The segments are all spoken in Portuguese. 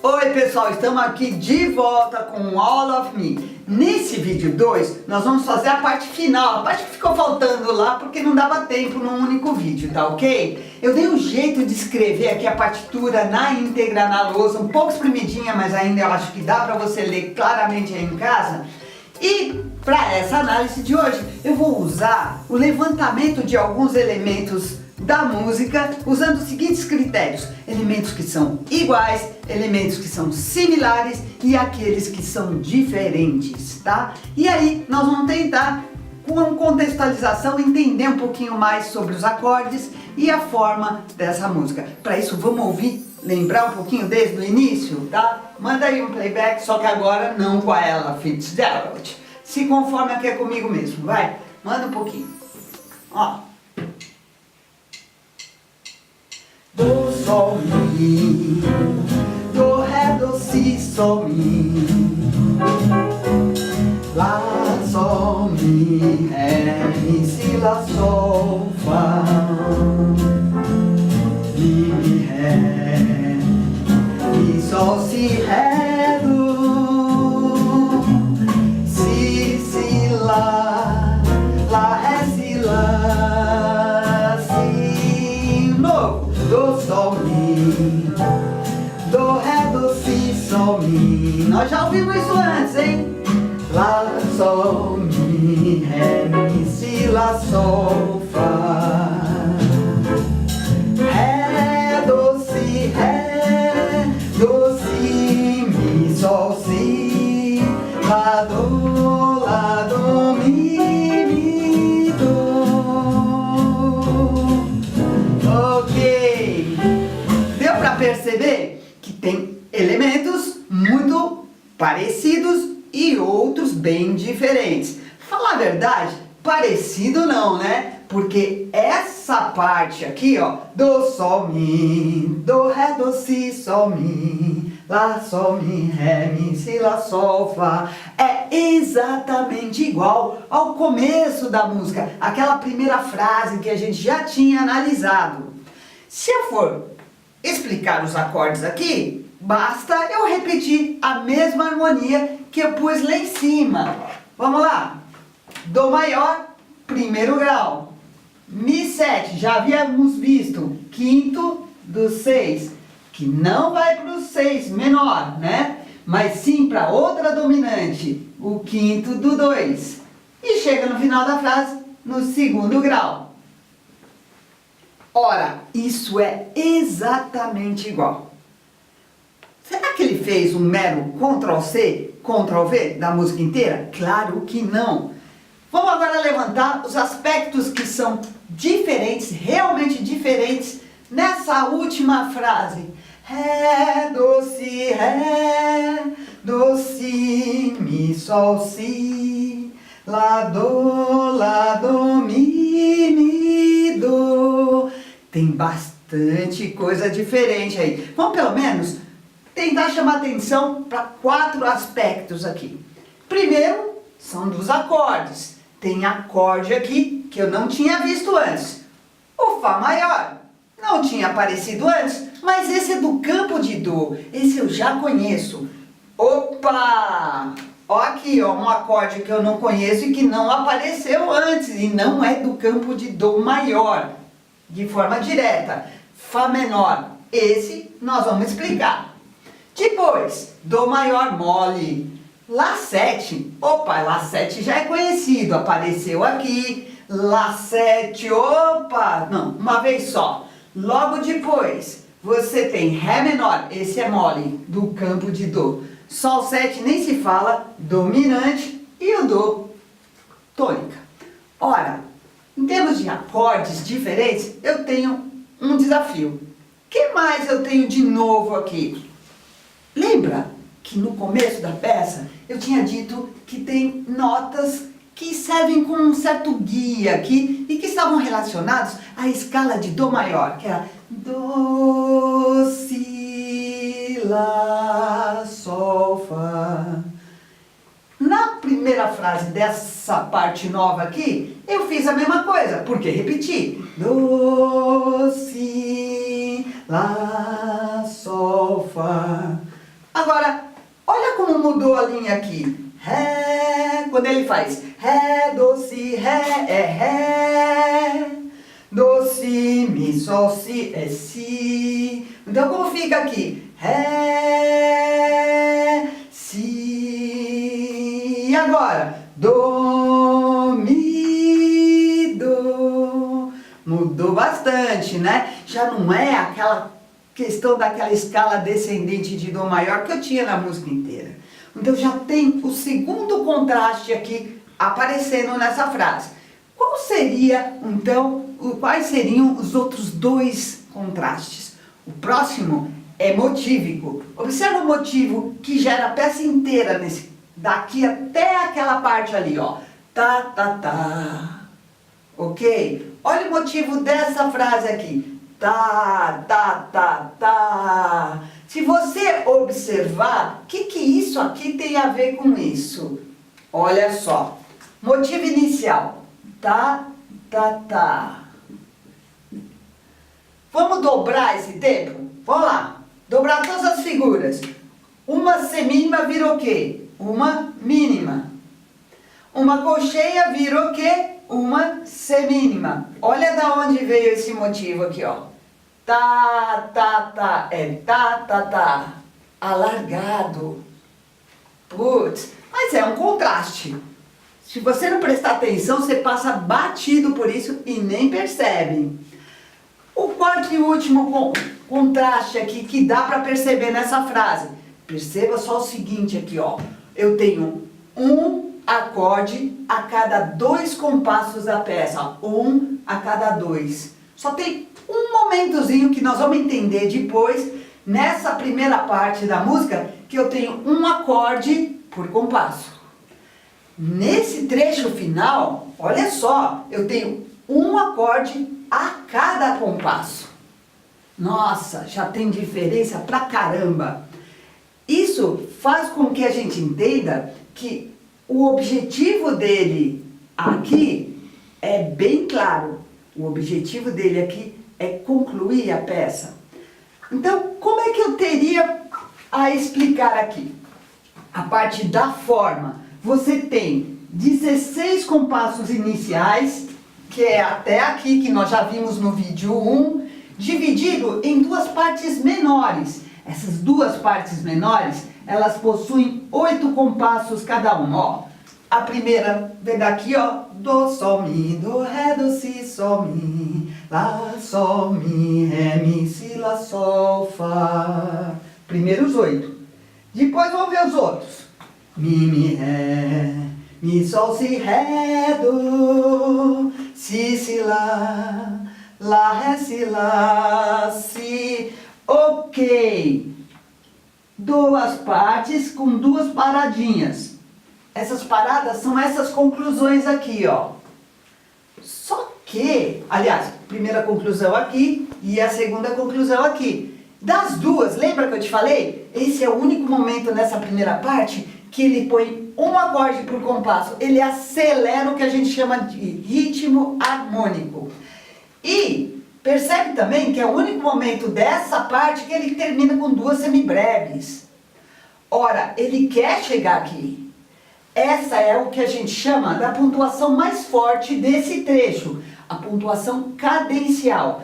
Oi pessoal, estamos aqui de volta com All of Me. Nesse vídeo 2, nós vamos fazer a parte final, a parte que ficou faltando lá porque não dava tempo num único vídeo, tá ok? Eu dei um jeito de escrever aqui a partitura na íntegra, na lousa, um pouco espremidinha, mas ainda eu acho que dá para você ler claramente aí em casa. E para essa análise de hoje, eu vou usar o levantamento de alguns elementos da música, usando os seguintes critérios: elementos que são iguais, elementos que são similares e aqueles que são diferentes, tá? E aí nós vamos tentar, com contextualização, entender um pouquinho mais sobre os acordes e a forma dessa música. Para isso vamos ouvir, lembrar um pouquinho desde o início, tá? Manda aí um playback, só que agora não com a Ella Fitzgerald. Se conforme aqui é comigo mesmo, vai? Manda um pouquinho. Ó. Do, sol, mi, do, ré, do, si, sol, mi, lá, sol, mi, ré, mi, si, lá, sol, fá, mi, ré, mi, sol, si, ré, do, si, lá, ré, si, lá, si, novo. Do, sol, mi, do, ré, do, si, sol, mi. Nós já ouvimos isso antes, hein? Lá, sol, mi, ré, mi, si, lá, sol, fá. Ré, do, si, mi, sol, si. Lá, do, mi, do. Ok. Deu para perceber que tem elementos muito parecidos e outros bem diferentes. Falar a verdade, parecido não, né? Porque essa parte aqui, ó, do, sol, mi, do, ré, do, si, sol, mi, lá, sol, mi, ré, mi, si, lá, sol, fá, é exatamente igual ao começo da música, aquela primeira frase que a gente já tinha analisado. Se eu for explicar os acordes aqui, basta eu repetir a mesma harmonia que eu pus lá em cima. Vamos lá. Dó maior, primeiro grau. Mi7, já havíamos visto, quinto do 6, que não vai para o 6 menor, né? Mas sim para outra dominante, o quinto do 2. E chega no final da frase, no segundo grau. Ora, isso é exatamente igual. Será que ele fez um mero Ctrl+C, Ctrl+V da música inteira? Claro que não. Vamos agora levantar os aspectos que são diferentes, realmente diferentes, nessa última frase. Ré, do, si, mi, sol, si, lá, do, mi, do. Tem bastante coisa diferente aí. Vamos pelo menos tentar chamar atenção para 4 aspectos aqui. Primeiro, são dos acordes. Tem acorde aqui que eu não tinha visto antes. O Fá maior. Não tinha aparecido antes, mas esse é do campo de Dó. Esse eu já conheço. Opa! Ó aqui, ó, um acorde que eu não conheço e que não apareceu antes. E não é do campo de Dó maior. De forma direta. Fá menor. Esse nós vamos explicar. Depois, Dó maior mole. Lá7. Opa, Lá7 já é conhecido. Apareceu aqui. Lá7. Opa! Não, uma vez só. Logo depois, você tem Ré menor, esse é mole, do campo de Dó. Sol 7 nem se fala, dominante, e o Dó, tônica. Ora, em termos de acordes diferentes, eu tenho um desafio. O que mais eu tenho de novo aqui? Lembra que no começo da peça eu tinha dito que tem notas que servem como um certo guia aqui e que estavam relacionados à escala de Dó maior, que era Dó, Si, Lá, Sol, Fá. Na primeira frase dessa parte nova aqui, eu fiz a mesma coisa, porque repeti. Dó, Si, Lá, Sol, Fá. Agora, olha como mudou a linha aqui. Ré, quando ele faz Ré, Do, Si, Ré, é Ré. Do, Si, Mi, Sol, Si, é Si. Então, como fica aqui? Ré, Si. E agora? Do, Mi, Do. Mudou bastante, né? Já não é aquela questão daquela escala descendente de Dó maior que eu tinha na música inteira. Então já tem o segundo contraste aqui aparecendo nessa frase. Qual seria, então, quais seriam os outros dois contrastes? O próximo é motívico. Observa o motivo que gera a peça inteira, daqui até aquela parte ali, ó. Tá, tá, tá. Ok? Olha o motivo dessa frase aqui. Tá, tá, tá, tá. Se você observar, o que isso aqui tem a ver com isso? Olha só. Motivo inicial. Tá, tá, tá. Vamos dobrar esse tempo? Vamos lá. Dobrar todas as figuras. Uma semínima vira o quê? Uma mínima. Uma colcheia vira o quê? Uma semínima. Olha da onde veio esse motivo aqui, ó. Tá, tá, tá. É tá, tá, tá. Alargado. Putz, mas é um contraste. Se você não prestar atenção, você passa batido por isso e nem percebe. O quarto e último contraste aqui que dá para perceber nessa frase. Perceba só o seguinte aqui, ó. Eu tenho um acorde a cada 2 compassos da peça. 1 a cada 2. Só tem um momentozinho que nós vamos entender depois, nessa primeira parte da música, que eu tenho um acorde por compasso. Nesse trecho final, olha só, eu tenho um acorde a cada compasso. Nossa, já tem diferença pra caramba. Isso faz com que a gente entenda que o objetivo dele aqui é bem claro. O objetivo dele aqui é concluir a peça. Então, como é que eu teria a explicar aqui? A parte da forma. Você tem 16 compassos iniciais, que é até aqui que nós já vimos no vídeo 1, dividido em 2 partes menores. Essas 2 partes menores, elas possuem 8 compassos cada uma, ó. A primeira vem daqui, ó, do, sol, mi, do, ré, do, si, sol, mi, lá, sol, mi, ré, mi, si, lá, sol, fá. Primeiros 8. Depois vamos ver os outros. Mi, ré, mi, sol, si, ré, do, si, lá, ré, si, lá, si. Ok. 2 partes com 2 paradinhas. Essas paradas são essas conclusões aqui, ó. Só que, aliás, primeira conclusão aqui e a segunda conclusão aqui. Das duas, lembra que eu te falei? Esse é o único momento nessa primeira parte que ele põe um acorde por compasso. Ele acelera o que a gente chama de ritmo harmônico. E percebe também que é o único momento dessa parte que ele termina com 2 semibreves. Ora, ele quer chegar aqui. Essa é o que a gente chama da pontuação mais forte desse trecho, a pontuação cadencial.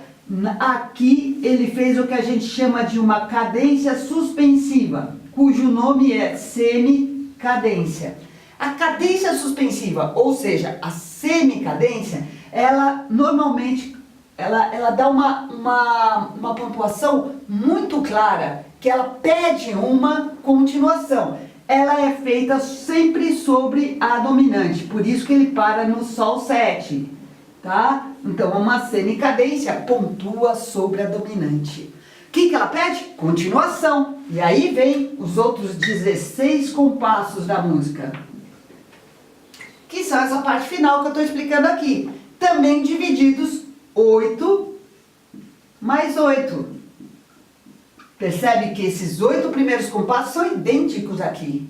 Aqui ele fez o que a gente chama de uma cadência suspensiva, cujo nome é semicadência. A cadência suspensiva, ou seja, a semicadência, ela normalmente ela dá uma pontuação muito clara, que ela pede uma continuação. Ela é feita sempre sobre a dominante, por isso que ele para no Sol 7, tá? Então, uma semicadência pontua sobre a dominante. O que ela pede? Continuação. E aí vem os outros 16 compassos da música, que são essa parte final que eu estou explicando aqui. Também divididos 8 mais 8. Percebe que esses 8 primeiros compassos são idênticos aqui.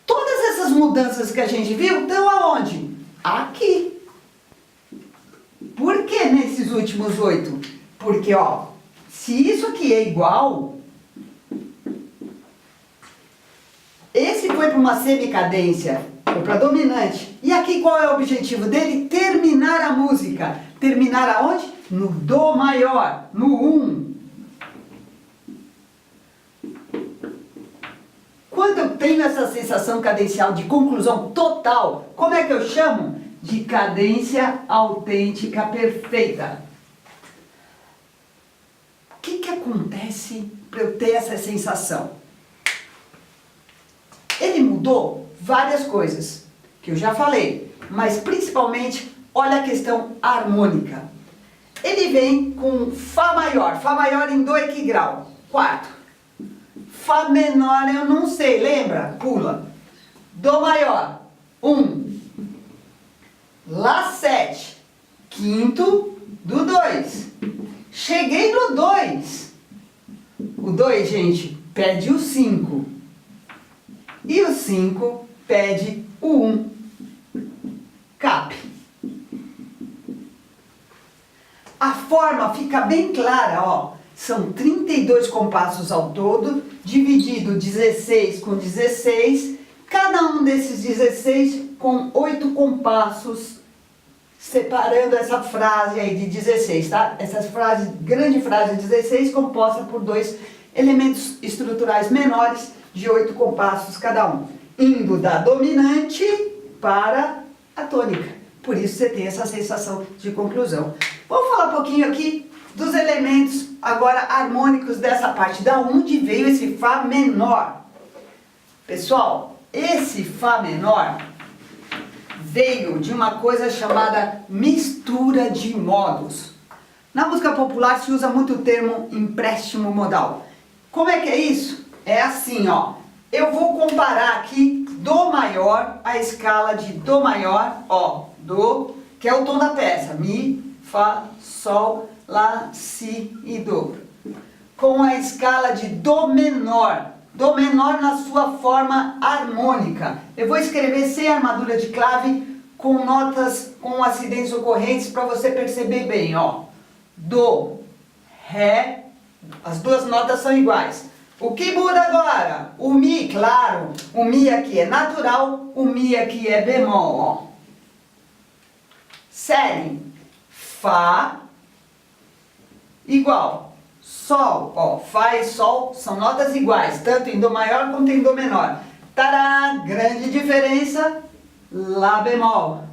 Todas essas mudanças que a gente viu estão aonde? Aqui. Por que nesses últimos 8? Porque, ó, se isso aqui é igual, foi para uma semicadência, foi para dominante. E aqui qual é o objetivo dele? Terminar a música. Terminar aonde? No Dó maior, no 1. Quando eu tenho essa sensação cadencial de conclusão total, como é que eu chamo? De cadência autêntica perfeita. O que acontece para eu ter essa sensação? Ele mudou várias coisas, que eu já falei, mas principalmente, olha a questão harmônica. Ele vem com Fá maior em Dó e que grau? Quarto. Fá menor eu não sei, lembra? Pula. Dó maior, 1. Lá 7, quinto do 2. Cheguei no 2. O 2, gente, pede o 5. E o 5 pede o 1. Cap. A forma fica bem clara, ó. São 32 compassos ao todo, dividido 16 com 16, cada um desses 16 com 8 compassos, separando essa frase aí de 16, tá? Essa frase, grande frase 16, composta por 2 elementos estruturais menores de 8 compassos cada um, indo da dominante para a tônica. Por isso você tem essa sensação de conclusão. Vamos falar um pouquinho aqui dos elementos agora harmônicos dessa parte, da onde veio esse Fá menor. Pessoal, esse Fá menor veio de uma coisa chamada mistura de modos. Na música popular se usa muito o termo empréstimo modal. Como é que é isso? É assim, ó. Eu vou comparar aqui Dó maior, a escala de Dó maior, ó, Dó, que é o tom da peça, Mi, Fá, Sol, Lá, Si e Dó, com a escala de Dó menor na sua forma harmônica. Eu vou escrever sem armadura de clave, com notas, com acidentes ocorrentes, para você perceber bem, ó. Dó, Ré, as duas notas são iguais. O que muda agora? O Mi, claro, o Mi aqui é natural, o Mi aqui é bemol, ó. Série, Fá, igual, Sol, ó, Fá e Sol são notas iguais, tanto em Dó maior quanto em Dó menor. Tará, grande diferença, Lá bemol.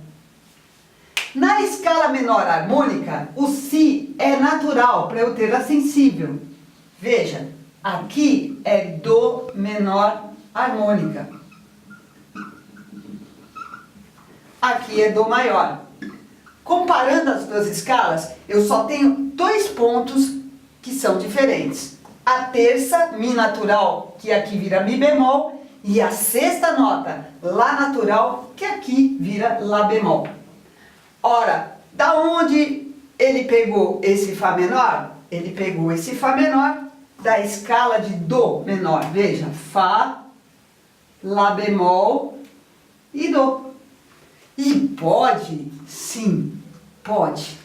Na escala menor harmônica, o Si é natural para eu ter a sensível. Veja, aqui é Dó menor harmônica. Aqui é Dó maior. Comparando as duas escalas, eu só tenho 2 pontos que são diferentes. A terça, Mi natural, que aqui vira Mi bemol, e a sexta nota, Lá natural, que aqui vira Lá bemol. Ora, da onde ele pegou esse Fá menor? Ele pegou esse Fá menor da escala de Dó menor. Veja, Fá, Lá bemol e Dó. E pode, sim, pode.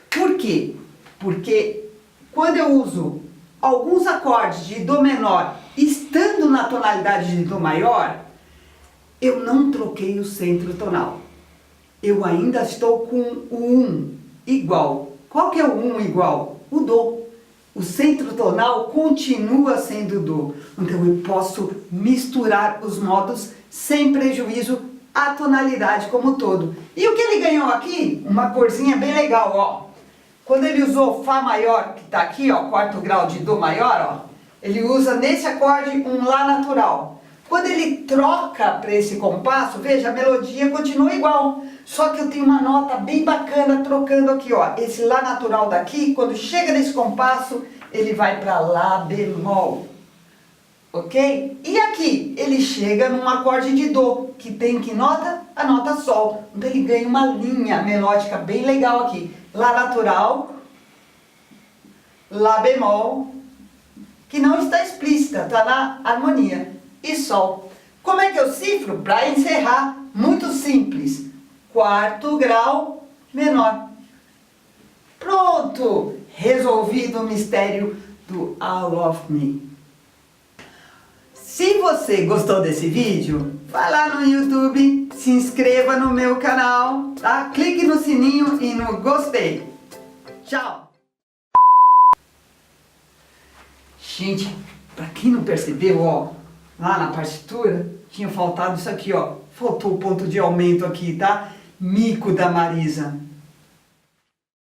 Por quê? Porque quando eu uso alguns acordes de Dó menor estando na tonalidade de Dó maior, eu não troquei o centro tonal. Eu ainda estou com o 1 igual. Qual que é o 1 igual? O Dó. O centro tonal continua sendo Dó. Então eu posso misturar os modos sem prejuízo à tonalidade como um todo. E o que ele ganhou aqui? Uma corzinha bem legal, ó. Quando ele usou Fá maior, que está aqui, ó, 4º grau de Dó maior, ó, ele usa nesse acorde um Lá natural. Quando ele troca para esse compasso, veja, a melodia continua igual. Só que eu tenho uma nota bem bacana trocando aqui, ó. Esse Lá natural daqui, quando chega nesse compasso, ele vai para Lá bemol. Ok? E aqui, ele chega num acorde de Dó, que tem que nota? A nota Sol. Então ele ganha uma linha melódica bem legal aqui. Lá natural, Lá bemol, que não está explícita, está na harmonia. E Sol. Como é que eu cifro? Para encerrar, muito simples. 4º grau menor. Pronto! Resolvido o mistério do All of Me. Se você gostou desse vídeo, vai lá no YouTube, se inscreva no meu canal, tá? Clique no sininho e no gostei. Tchau! Gente, pra quem não percebeu, ó, lá na partitura tinha faltado isso aqui, ó. Faltou o ponto de aumento aqui, tá? Mico da Marisa.